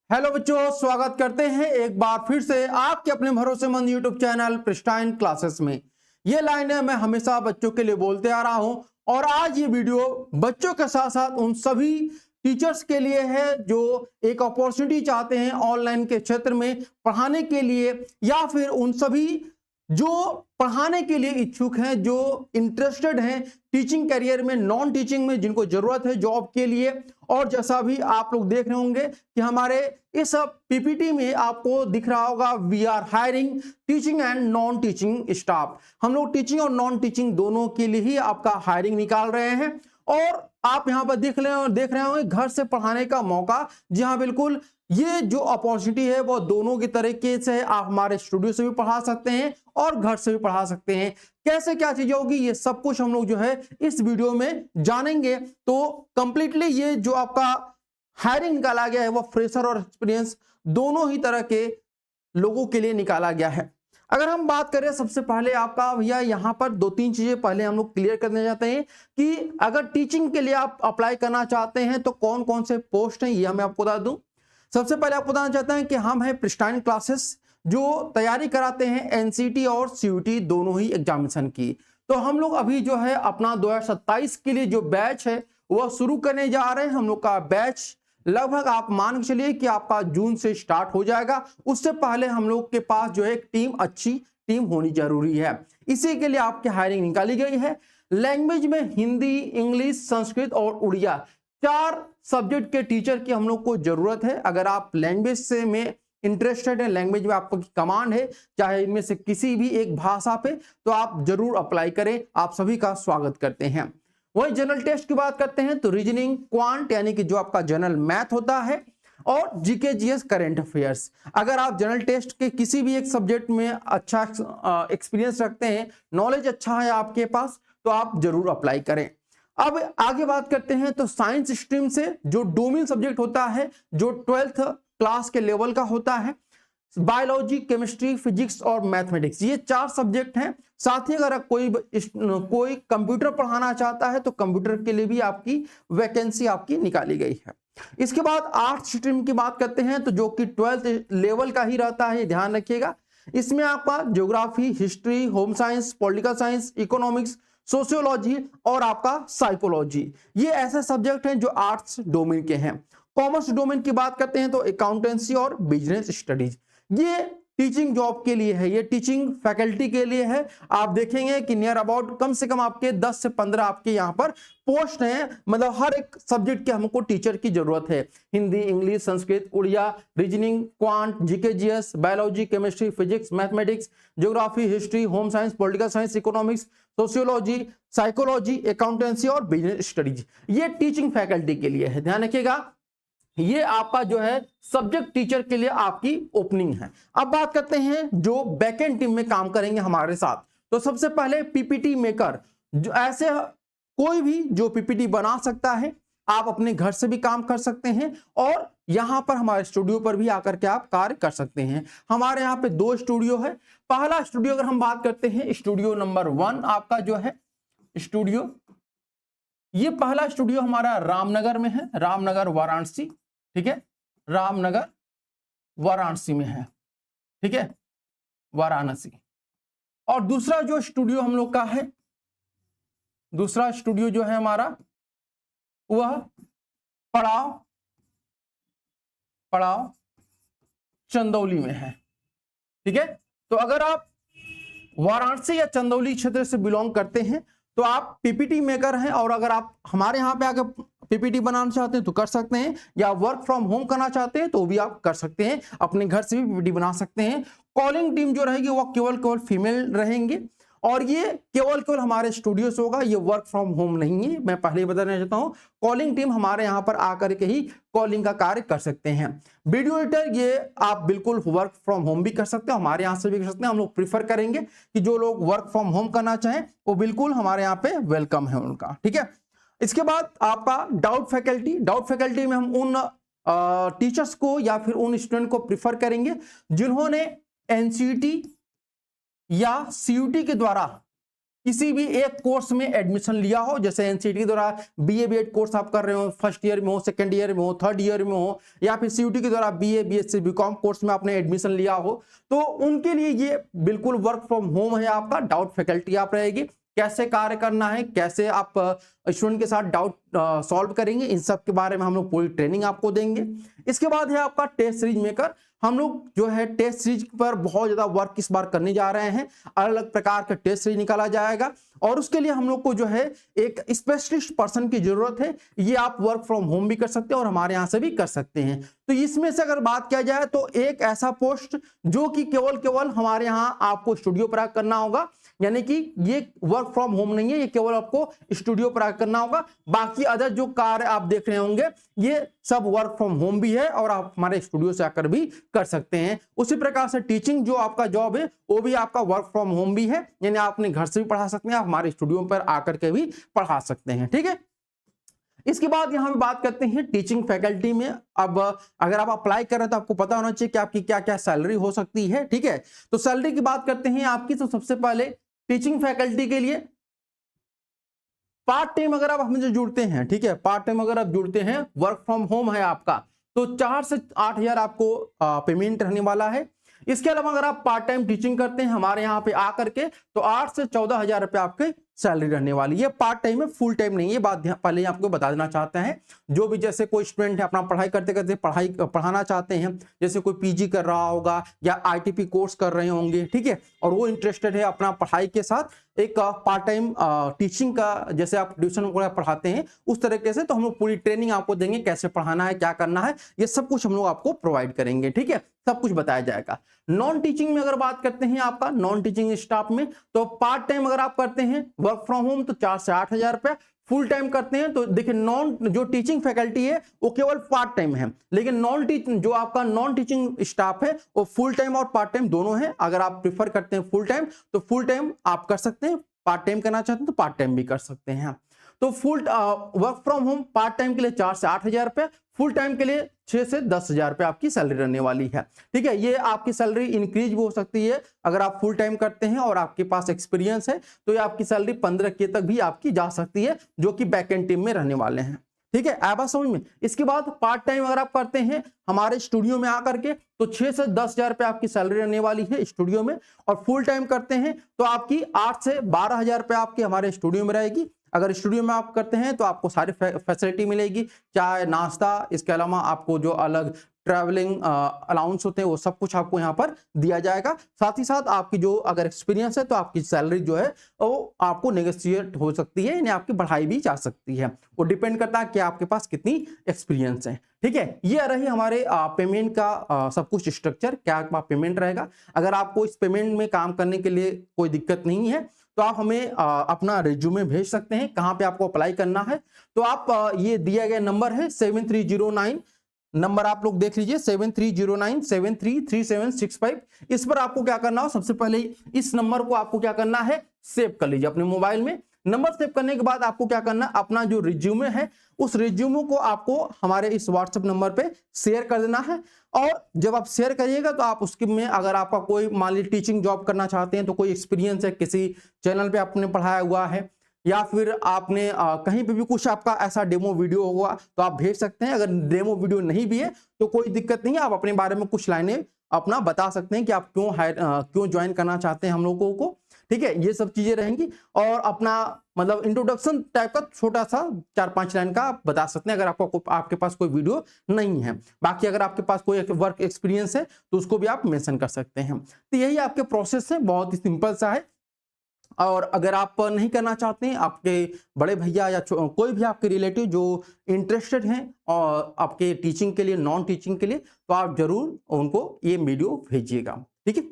Hello बच्चों, स्वागत करते हैं एक बार फिर से आपके अपने भरोसेमंद यूट्यूब चैनल प्रिस्टाइन क्लासेस में। ये लाइनें मैं हमेशा बच्चों के लिए बोलते आ रहा हूं और आज ये वीडियो बच्चों के साथ साथ उन सभी टीचर्स के लिए है जो एक अपॉर्चुनिटी चाहते हैं ऑनलाइन के क्षेत्र में पढ़ाने के लिए, या फिर उन सभी जो पढ़ाने के लिए इच्छुक हैं, जो इंटरेस्टेड हैं टीचिंग करियर में, नॉन टीचिंग में, जिनको जरूरत है जॉब के लिए। और जैसा भी आप लोग देख रहे होंगे कि हमारे इस पीपीटी में आपको दिख रहा होगा, we are hiring teaching and non teaching staff. हम लोग टीचिंग और नॉन टीचिंग दोनों के लिए ही आपका हायरिंग निकाल रहे हैं। और आप यहां पर देख रहे होंगे घर से पढ़ाने का मौका। जी हाँ, बिल्कुल, ये जो अपॉर्चुनिटी है वो दोनों की तरीके से आप हमारे स्टूडियो से भी पढ़ा सकते हैं और घर से भी पढ़ा सकते हैं। कैसे क्या चीजें होगी ये सब कुछ हम लोग जो है इस वीडियो में जानेंगे। तो कंप्लीटली ये जो आपका हायरिंग निकाला गया है वो फ्रेशर और एक्सपीरियंस दोनों ही तरह के लोगों के लिए निकाला गया है। अगर हम बात करें सबसे पहले आपका भैया यहाँ पर दो तीन चीजें पहले हम लोग क्लियर करने जाते हैं कि अगर टीचिंग के लिए आप अप्लाई करना चाहते हैं तो कौन कौन से पोस्ट हैं ये मैं आपको बता दूं। सबसे पहले आपको बताना चाहता हैं कि हम हैं प्रिस्टाइन क्लासेस, जो तैयारी कराते हैं एनसीटी और सीयूटी दोनों ही एग्जामिनेशन की। तो हम लोग अभी जो है अपना 2027 के लिए जो बैच है वह शुरू करने जा रहे हैं। हम लोग का बैच लगभग आप मान के चलिए कि आपका जून से स्टार्ट हो जाएगा। उससे पहले हम लोग के पास जो है एक टीम, अच्छी टीम होनी जरूरी है। इसी के लिए आपकी हायरिंग निकाली गई है। लैंग्वेज में हिंदी, इंग्लिश, संस्कृत और उड़िया, 4 सब्जेक्ट के टीचर की हम लोग को जरूरत है। अगर आप लैंग्वेज से में इंटरेस्टेड है, लैंग्वेज में आपको कमांड है चाहे इनमें से किसी भी एक भाषा पे, तो आप जरूर अप्लाई करें। आप सभी का स्वागत करते हैं। वही जनरल टेस्ट की बात करते हैं तो रीजनिंग, क्वांट यानी कि जो आपका जनरल मैथ होता है, और जीके जीएस करंट अफेयर्स। अगर आप जनरल टेस्ट के किसी भी एक सब्जेक्ट में अच्छा एक्सपीरियंस रखते हैं, नॉलेज अच्छा है आपके पास, तो आप जरूर अप्लाई करें। अब आगे बात करते हैं तो साइंस स्ट्रीम से जो डोमेन सब्जेक्ट होता है, जो 12th क्लास के लेवल का होता है, बायोलॉजी, केमिस्ट्री, फिजिक्स और मैथमेटिक्स, ये 4 सब्जेक्ट हैं। साथ ही अगर कोई कंप्यूटर पढ़ाना चाहता है तो कंप्यूटर के लिए भी आपकी वैकेंसी आपकी निकाली गई है। इसके बाद आर्ट्स स्ट्रीम की बात करते हैं तो जो कि 12th लेवल का ही रहता है, ध्यान रखिएगा। इसमें आपका geography, history, home science, political science, economics, sociology और आपका साइकोलॉजी, ये ऐसे सब्जेक्ट हैं जो आर्ट्स डोमेन के हैं। कॉमर्स डोमेन की बात करते हैं तो अकाउंटेंसी और बिजनेस स्टडीज, ये टीचिंग जॉब के लिए है, ये टीचिंग फैकल्टी के लिए है। आप देखेंगे कि नियर अबाउट कम से कम आपके 10 से 15 आपके यहाँ पर पोस्ट हैं। मतलब हर एक सब्जेक्ट के हमको टीचर की जरूरत है। Hindi, English, Sanskrit, Oriya, reasoning, quant, GK GS, biology, chemistry, physics, mathematics, geography, history, home science, political science, economics, sociology, psychology, accountancy और बिजनेस स्टडीज, ये टीचिंग फैकल्टी के लिए है। ध्यान रखिएगा, ये आपका जो है सब्जेक्ट टीचर के लिए आपकी ओपनिंग है। अब बात करते हैं जो बैकएंड टीम में काम करेंगे हमारे साथ। तो सबसे पहले पीपीटी मेकर, जो ऐसे कोई भी जो पीपीटी बना सकता है, आप अपने घर से भी काम कर सकते हैं और यहां पर हमारे स्टूडियो पर भी आकर के आप कार्य कर सकते हैं। हमारे यहाँ पे 2 स्टूडियो है। पहला स्टूडियो अगर हम बात करते हैं, स्टूडियो नंबर 1 आपका जो है स्टूडियो, ये पहला स्टूडियो हमारा रामनगर में है, रामनगर वाराणसी, ठीक है, रामनगर वाराणसी में है, ठीक है, वाराणसी। और दूसरा जो स्टूडियो हम लोग का है, दूसरा स्टूडियो जो है हमारा वह पड़ाव चंदौली में है, ठीक है। तो अगर आप वाराणसी या चंदौली क्षेत्र से बिलोंग करते हैं तो आप पीपीटी मेकर हैं, और अगर आप हमारे यहाँ पे आकर पीपीटी बनाना चाहते हैं तो कर सकते हैं, या वर्क फ्रॉम होम करना चाहते हैं तो भी आप कर सकते हैं, अपने घर से भी पीपीटी बना सकते हैं। कॉलिंग टीम जो रहेगी वो केवल फीमेल रहेंगे, और ये केवल हमारे स्टूडियो से होगा, ये वर्क फ्रॉम होम नहीं है। मैं पहले ही बताना चाहता हूं, कॉलिंग टीम हमारे यहाँ पर आकर के ही कॉलिंग का कार्य कर सकते हैं। वीडियो एडिटर, ये आप बिल्कुल वर्क फ्रॉम होम भी कर सकते हैं, हमारे यहाँ से भी कर सकते हैं। हम लोग प्रीफर करेंगे कि जो लोग वर्क फ्रॉम होम करना चाहें वो बिल्कुल हमारे यहाँ पे वेलकम है उनका, ठीक है। इसके बाद आपका डाउट फैकल्टी में हम उन टीचर्स को या फिर उन स्टूडेंट को प्रीफर करेंगे जिन्होंने एनसीटी या सीयूटी के द्वारा किसी भी एक कोर्स में एडमिशन लिया हो, जैसे एनसीटी द्वारा बीए बीएड कोर्स आप कर रहे हो, फर्स्ट ईयर में हो, सेकंड ईयर में हो, थर्ड ईयर में हो, या फिर सीयूटी के द्वारा बीए बीएससी बीकॉम कोर्स में आपने एडमिशन लिया हो, तो उनके लिए ये बिल्कुल वर्क फ्रॉम होम है आपका। डाउट फैकल्टी आप रहेगी, कैसे कार्य करना है, कैसे आप स्टूडेंट के साथ डाउट सॉल्व करेंगे, इन सब के बारे में हम लोग पूरी ट्रेनिंग आपको देंगे। इसके बाद है आपका टेस्ट सीरीज मेकर। हम लोग जो है टेस्ट सीरीज पर बहुत ज्यादा वर्क इस बार करने जा रहे हैं, अलग अलग प्रकार का टेस्ट सीरीज निकाला जाएगा और उसके लिए हम लोग को जो है एक स्पेशलिस्ट पर्सन की जरूरत है। ये आप वर्क फ्रॉम होम भी कर सकते हैं और हमारे यहाँ से भी कर सकते हैं। तो इसमें से अगर बात किया जाए तो एक ऐसा पोस्ट जो कि केवल हमारे यहाँ आपको स्टूडियो पर करना होगा, यानी कि ये वर्क फ्रॉम होम नहीं है, ये केवल आपको स्टूडियो पर करना होगा। बाकी अदर जो कार्य आप देख रहे होंगे ये सब वर्क फ्रॉम होम भी है और आप हमारे स्टूडियो से आकर भी कर सकते हैं। उसी प्रकार से टीचिंग जो आपका जॉब है वो भी आपका वर्क फ्रॉम होम भी है, यानी आप अपने घर से भी पढ़ा सकते हैं, आप हमारे स्टूडियो पर आकर के भी पढ़ा सकते हैं। ठीक है, इसके बाद यहां पे बात करते हैं टीचिंग फैकल्टी में। अब अगर आप अप्लाई कर रहे हैं तो आपको पता होना चाहिए कि आपकी क्या क्या सैलरी हो सकती है। ठीक है, तो सैलरी की बात करते हैं आपकी, तो सबसे पहले टीचिंग फैकल्टी के लिए पार्ट टाइम अगर आप हमसे जुड़ते हैं, ठीक है, पार्ट टाइम अगर आप जुड़ते हैं, वर्क फ्रॉम होम है आपका, तो 4 से 8 हजार आपको पेमेंट रहने वाला है। इसके अलावा अगर आप पार्ट टाइम टीचिंग करते हैं हमारे यहाँ पे आकर के, तो 8 से 14 हजार रुपए आपके सैलरी रहने वाली है। पार्ट टाइम है, फुल टाइम नहीं है, बात पहले ही आपको बता देना चाहते हैं। जो भी जैसे कोई स्टूडेंट है अपना पढ़ाई करते करते पढ़ाना चाहते हैं, जैसे कोई पीजी कर रहा होगा या आईटीपी कोर्स कर रहे होंगे, ठीक है, और वो इंटरेस्टेड है अपना पढ़ाई के साथ एक पार्ट टाइम टीचिंग का, जैसे आप ट्यूशन वगैरह पढ़ाते हैं उस तरीके से, तो हम लोग पूरी ट्रेनिंग आपको देंगे, कैसे पढ़ाना है, क्या करना है, ये सब कुछ हम लोग आपको प्रोवाइड करेंगे। ठीक है, सब कुछ बताया जाएगा। नॉन टीचिंग में अगर बात करते हैं आपका, नॉन टीचिंग स्टाफ में, तो पार्ट टाइम अगर आप करते हैं वर्क फ्रॉम होम तो 4 से 8 हजार रुपए, फुल टाइम करते हैं तो देखिए नॉन जो टीचिंग फैकल्टी है वो केवल पार्ट टाइम है, लेकिन नॉन टीचिंग जो आपका नॉन टीचिंग स्टाफ है वो फुल टाइम और पार्ट टाइम दोनों है। अगर आप प्रिफर करते हैं फुल टाइम तो फुल टाइम आप कर सकते हैं, पार्ट टाइम करना चाहते हैं तो पार्ट टाइम भी कर सकते हैं। तो full work from home part time के लिए 4 से 8 हजार रुपए, फुल टाइम के लिए 6 से 10 हजार रुपए आपकी सैलरी रहने वाली है। ठीक है, ये आपकी सैलरी इंक्रीज भी हो सकती है अगर आप फुल टाइम करते हैं और आपके पास एक्सपीरियंस है, तो ये आपकी सैलरी 15K तक भी आपकी जा सकती है, जो कि बैकएंड टीम में रहने वाले हैं। ठीक है, आया बात समझ में। इसके बाद पार्ट टाइम अगर आप करते हैं हमारे स्टूडियो में आकर के, तो 6 से 10 हजार रुपए आपकी सैलरी रहने वाली है स्टूडियो में, और फुल टाइम करते हैं तो आपकी 8 से 12 हजार रुपए आपके हमारे स्टूडियो में रहेगी। अगर स्टूडियो में आप करते हैं तो आपको सारी फैसिलिटी मिलेगी, चाय नाश्ता, इसके अलावा आपको जो अलग ट्रैवलिंग अलाउंस होते हैं वो सब कुछ आपको यहाँ पर दिया जाएगा। साथ ही साथ आपकी जो अगर एक्सपीरियंस है तो आपकी सैलरी जो है वो आपको नेगोशिएट हो सकती है, यानी आपकी बढ़ाई भी जा सकती है। वो डिपेंड करता है कि आपके पास कितनी एक्सपीरियंस है। ठीक है, ये रही हमारे पेमेंट का सब कुछ स्ट्रक्चर, क्या पेमेंट रहेगा। अगर आपको इस पेमेंट में काम करने के लिए कोई दिक्कत नहीं है तो आप हमें अपना रिज्यूमे भेज सकते हैं। कहाँ पे आपको अप्लाई करना है, तो आप ये दिया गया नंबर है 7309, नंबर आप लोग देख लीजिए 7309733765। इस पर आपको क्या करना हो, सबसे पहले इस नंबर को आपको क्या करना है, सेव कर लीजिए अपने मोबाइल में। नंबर सेव करने के बाद आपको क्या करना है, अपना जो रिज्यूमे है उस रिज्यूमे को आपको हमारे इस व्हाट्सएप नंबर पे शेयर कर देना है। और जब आप शेयर करिएगा तो आप उसके में अगर आपका कोई मान लीजिए टीचिंग जॉब करना चाहते हैं, तो कोई एक्सपीरियंस है, किसी चैनल पे आपने पढ़ाया हुआ है, या फिर आपने कहीं पे भी कुछ आपका ऐसा डेमो वीडियो होगा तो आप भेज सकते हैं। अगर डेमो वीडियो नहीं भी है तो कोई दिक्कत नहीं है, आप अपने बारे में कुछ लाइनें अपना बता सकते हैं कि आप क्यों ज्वाइन करना चाहते हैं हम लोगों को। ठीक है, ये सब चीजें रहेंगी, और अपना मतलब इंट्रोडक्शन टाइप का छोटा सा 4-5 लाइन का आप बता सकते हैं, अगर आपके पास कोई वीडियो नहीं है। बाकी अगर आपके पास कोई वर्क एक्सपीरियंस है तो उसको भी आप मेंशन कर सकते हैं। तो यही आपके प्रोसेस है, बहुत ही सिंपल सा है। और अगर आप नहीं करना चाहते हैं, आपके बड़े भैया या कोई भी आपके रिलेटिव जो इंटरेस्टेड हैं और आपके टीचिंग के लिए, नॉन टीचिंग के लिए, तो आप जरूर उनको ये वीडियो भेजिएगा। ठीक है।